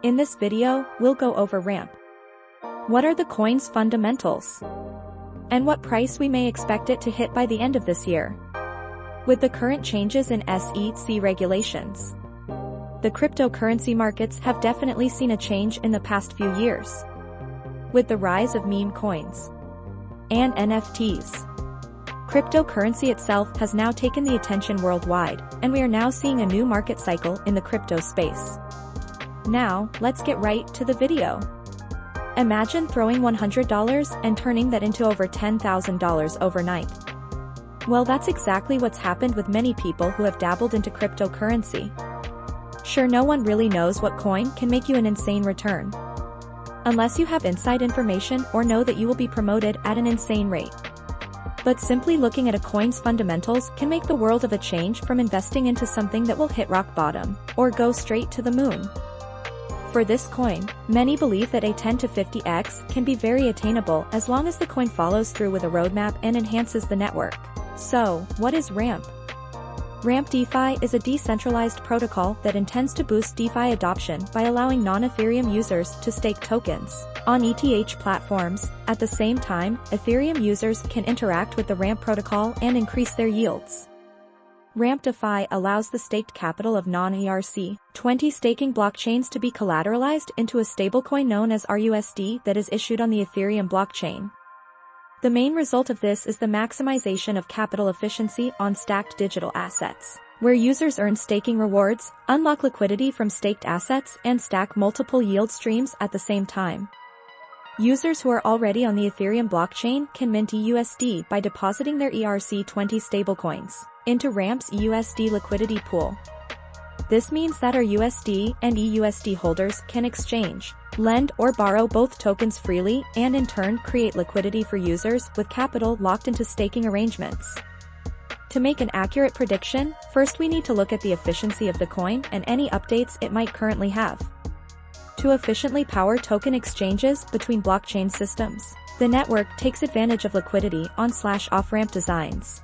In this video, we'll go over ramp. What are the coin's fundamentals? And what price we may expect it to hit by the end of this year. With the current changes in SEC regulations, the cryptocurrency markets have definitely seen a change in the past few years. With the rise of meme coins and NFTs, cryptocurrency itself has now taken the attention worldwide, and we are now seeing a new market cycle in the crypto space. Now, let's get right to the video. Imagine throwing $100 and turning that into over $10,000 overnight. Well, that's exactly what's happened with many people who have dabbled into cryptocurrency. Sure, no one really knows what coin can make you an insane return, unless you have inside information or know that you will be promoted at an insane rate. But simply looking at a coin's fundamentals can make the world of a change from investing into something that will hit rock bottom or go straight to the moon. For this coin, many believe that a 10 to 50x can be very attainable as long as the coin follows through with a roadmap and enhances the network. So, what is ramp? Ramp DeFi is a decentralized protocol that intends to boost DeFi adoption by allowing non-Ethereum users to stake tokens on ETH platforms. At the same time, Ethereum users can interact with the ramp protocol and increase their yields. Ramp DeFi allows the staked capital of non-ERC-20 staking blockchains to be collateralized into a stablecoin known as RUSD that is issued on the Ethereum blockchain. The main result of this is the maximization of capital efficiency on stacked digital assets, where users earn staking rewards, unlock liquidity from staked assets, and stack multiple yield streams at the same time. Users who are already on the Ethereum blockchain can mint EUSD by depositing their ERC-20 stablecoins into Ramp's EUSD liquidity pool. This means that our USD and EUSD holders can exchange, lend or borrow both tokens freely and in turn create liquidity for users with capital locked into staking arrangements. To make an accurate prediction, first we need to look at the efficiency of the coin and any updates it might currently have. To efficiently power token exchanges between blockchain systems, the network takes advantage of liquidity on/off-ramp designs.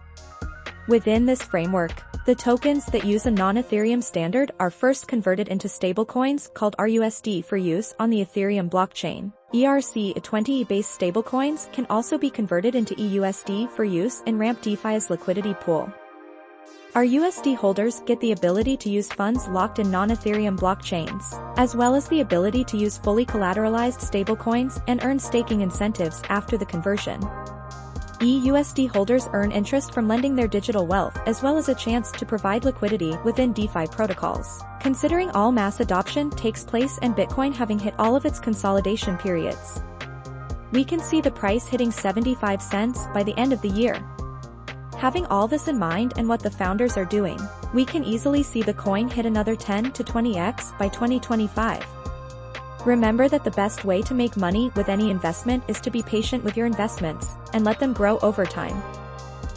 Within this framework, the tokens that use a non-Ethereum standard are first converted into stablecoins called RUSD for use on the Ethereum blockchain. ERC-20-based stablecoins can also be converted into EUSD for use in Ramp DeFi's liquidity pool. RUSD holders get the ability to use funds locked in non-Ethereum blockchains, as well as the ability to use fully collateralized stablecoins and earn staking incentives after the conversion. EUSD holders earn interest from lending their digital wealth as well as a chance to provide liquidity within DeFi protocols. Considering all mass adoption takes place and Bitcoin having hit all of its consolidation periods, we can see the price hitting 75 cents by the end of the year. Having all this in mind and what the founders are doing, we can easily see the coin hit another 10 to 20x by 2025. Remember that the best way to make money with any investment is to be patient with your investments and let them grow over time.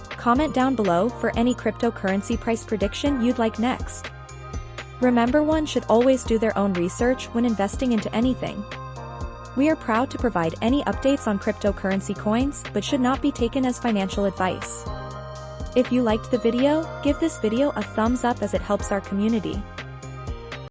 Comment down below for any cryptocurrency price prediction you'd like next. Remember, one should always do their own research when investing into anything. We are proud to provide any updates on cryptocurrency coins, but should not be taken as financial advice. If you liked the video, give this video a thumbs up as it helps our community.